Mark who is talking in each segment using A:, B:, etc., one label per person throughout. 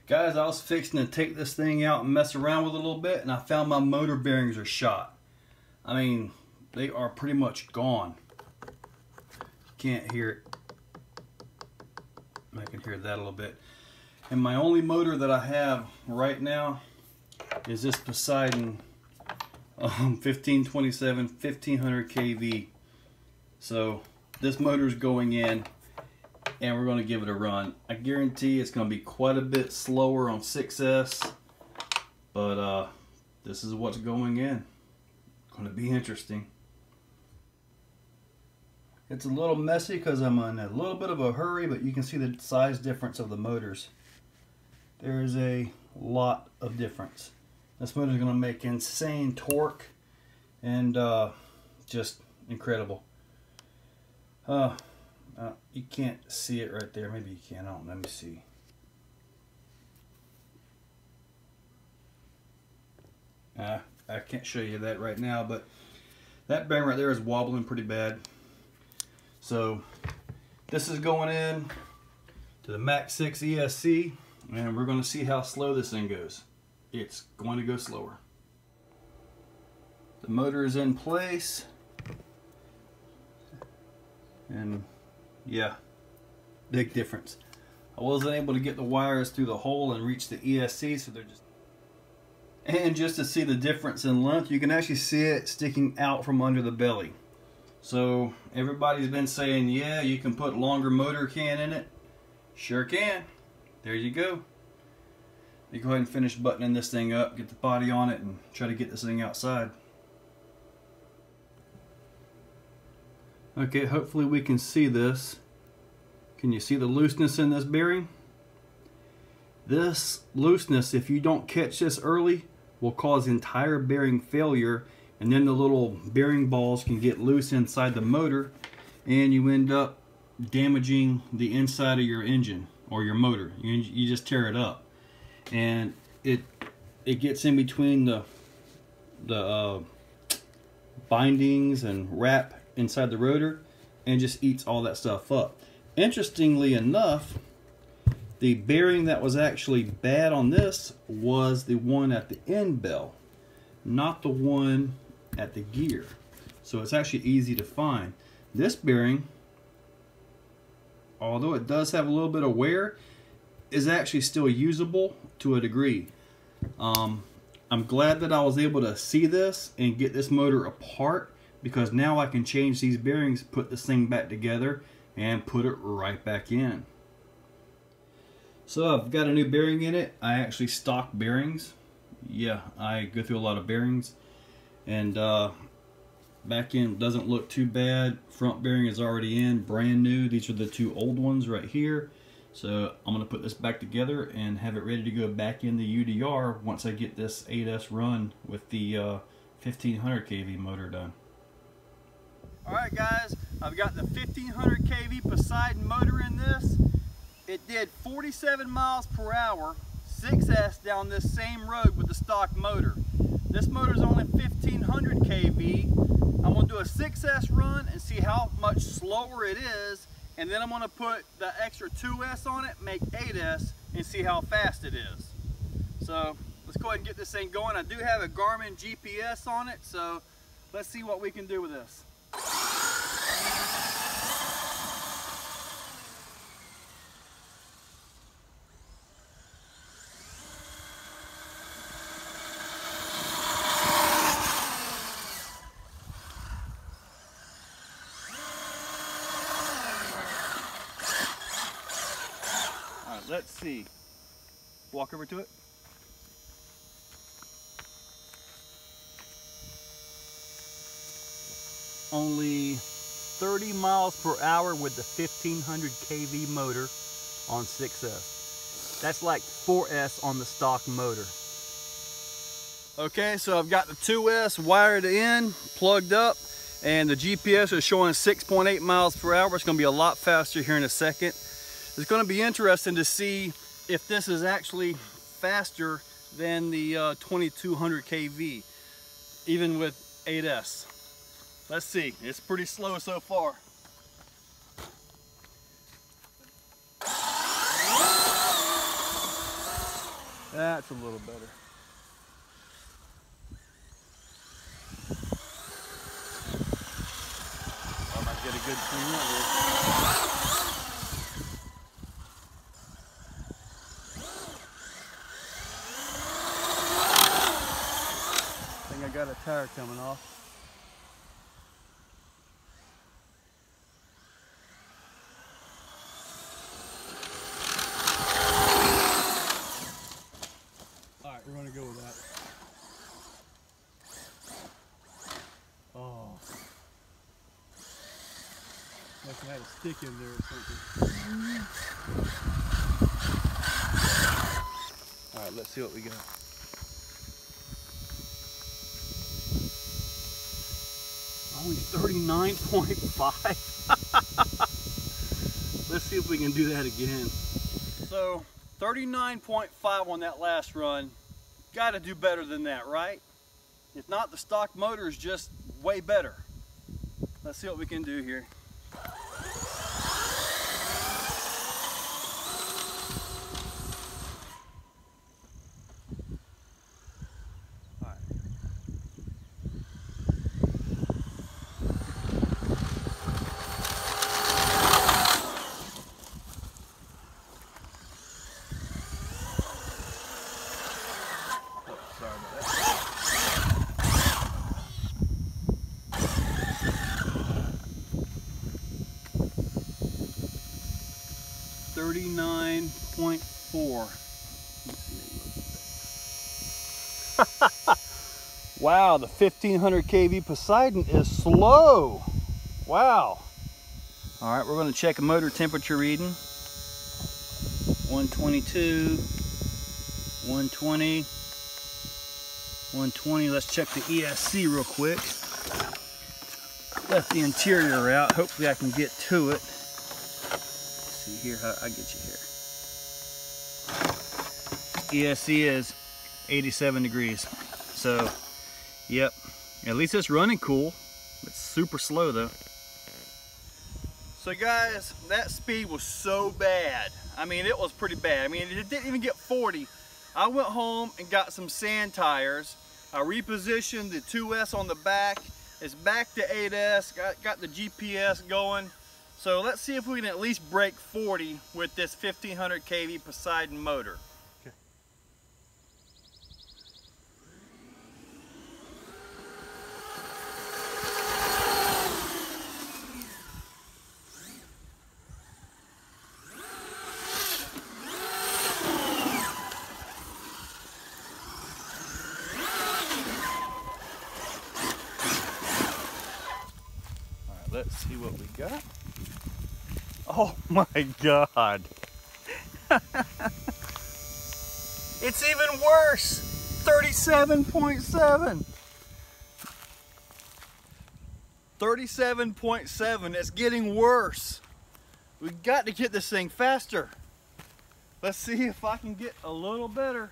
A: Guys, I was fixing to take this thing out and mess around with it a little bit, and I found my motor bearings are shot. I mean, they are pretty much gone. Can't hear it. I can hear that a little bit. And my only motor that I have right now is this Poseidon 1527 1500 kV. So this motor is going in, and we're going to give it a run. I guarantee it's going to be quite a bit slower on 6S, but this is what's going in. It's going to be interesting. It's a little messy because I'm in a little bit of a hurry, but you can see the size difference of the motors. There is a lot of difference. This motor is going to make insane torque and just incredible. You can't see it right there. Maybe you can. Let me see. I can't show you that right now, but that bearing right there is wobbling pretty bad. So this is going in to the Max 6 ESC, and we're going to see how slow this thing goes. It's going to go slower. The motor is in place, and yeah, big difference. I wasn't able to get the wires through the hole and reach the ESC, so they're just... And just to see the difference in length, you can actually see it sticking out from under the belly. So everybody's been saying, yeah, you can put longer motor can in it. Sure can. There you go. Let me go ahead and finish buttoning this thing up, get the body on it, and try to get this thing outside. Okay, hopefully we can see this. Can you see the looseness in this bearing? This looseness, if you don't catch this early, will cause entire bearing failure, and then the little bearing balls can get loose inside the motor, and you end up damaging the inside of your engine or your motor. You just tear it up, and it gets in between the bindings and wrap inside the rotor and just eats all that stuff up. Interestingly enough, the bearing that was actually bad on this was the one at the end bell, not the one at the gear. So it's actually easy to find. This bearing, although it does have a little bit of wear, is actually still usable to a degree. I'm glad that I was able to see this and get this motor apart, because now I can change these bearings, put this thing back together, and put it right back in. So I've got a new bearing in it. I actually stock bearings. Yeah, I go through a lot of bearings. And back end doesn't look too bad. Front bearing is already in, brand new. These are the two old ones right here. So I'm going to put this back together and have it ready to go back in the UDR once I get this 8S run with the 1500 kV motor done. Alright guys, I've got the 1500 kV Poseidon motor in this. It did 47 miles per hour, 6S down this same road with the stock motor. This motor is only 1500 kV. I'm going to do a 6S run and see how much slower it is, and then I'm going to put the extra 2S on it, make 8S, and see how fast it is. So let's go ahead and get this thing going. I do have a Garmin GPS on it, so let's see what we can do with this. Let's see. Walk over to it. Only 30 miles per hour with the 1500 kV motor on 6S. That's like 4S on the stock motor. Okay, so I've got the 2S wired in, plugged up, and the GPS is showing 6.8 miles per hour. It's going to be a lot faster here in a second. It's going to be interesting to see if this is actually faster than the 2200 kV, even with 8S. Let's see, it's pretty slow so far. That's a little better. I might get a good clean run here. I think I got a tire coming off. Alright, we're going to go with that. Oh. Must have had a stick in there or something. Alright, let's see what we got. Only 39.5. Let's see if we can do that again. So 39.5 on that last run. Got to do better than that, right? If not, the stock motor is just way better. Let's see what we can do here. Sorry about that. 39.4. Wow, the 1500 kV Poseidon is slow. Wow. All right, we're going to check a motor temperature reading. 122, 120, 120. Let's check the ESC real quick. Left the interior out. Hopefully I can get to it. Let's see here how I get you here. ESC is 87 degrees. So, yep. At least it's running cool. It's super slow though. So guys, that speed was so bad. I mean, it was pretty bad. I mean, it didn't even get 40. I went home and got some sand tires. I repositioned the 2S on the back. It's back to 8S, got the GPS going. So let's see if we can at least break 40 with this 1500 kV Poseidon motor. Okay. Let's see what we got. Oh my God. It's even worse. 37.7. 37.7. It's getting worse. We've got to get this thing faster. Let's see if I can get a little better.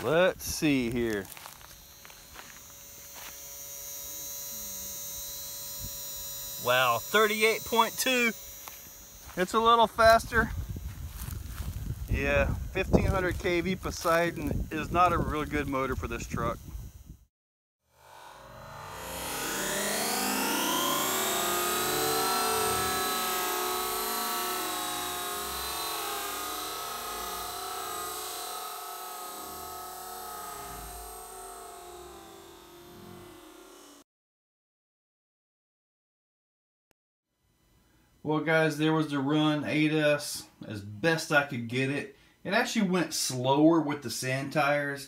A: Let's see here. Wow, 38.2. It's a little faster. Yeah, 1500 kV Poseidon is not a real good motor for this truck. Well guys, there was the run 8S as best I could get it. It actually went slower with the sand tires,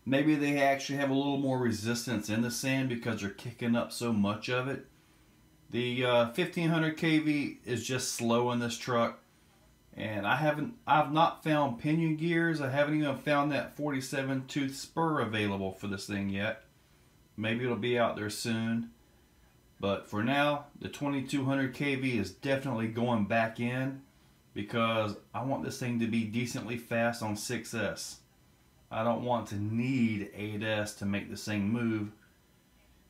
A: Maybe they actually have a little more resistance in the sand because they're kicking up so much of it. The 1500 kV is just slow in this truck, and I've not found pinion gears. I haven't even found that 47 tooth spur available for this thing yet. Maybe it'll be out there soon. But for now, the 2200 kV is definitely going back in because I want this thing to be decently fast on 6S. I don't want to need 8S to make this thing move,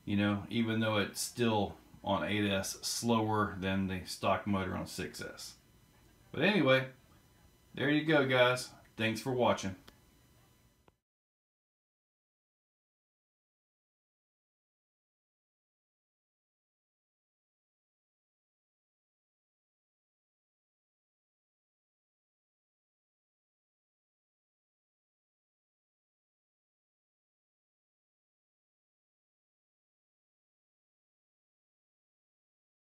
A: you know, even though it's still on 8S slower than the stock motor on 6S. But anyway, there you go, guys. Thanks for watching.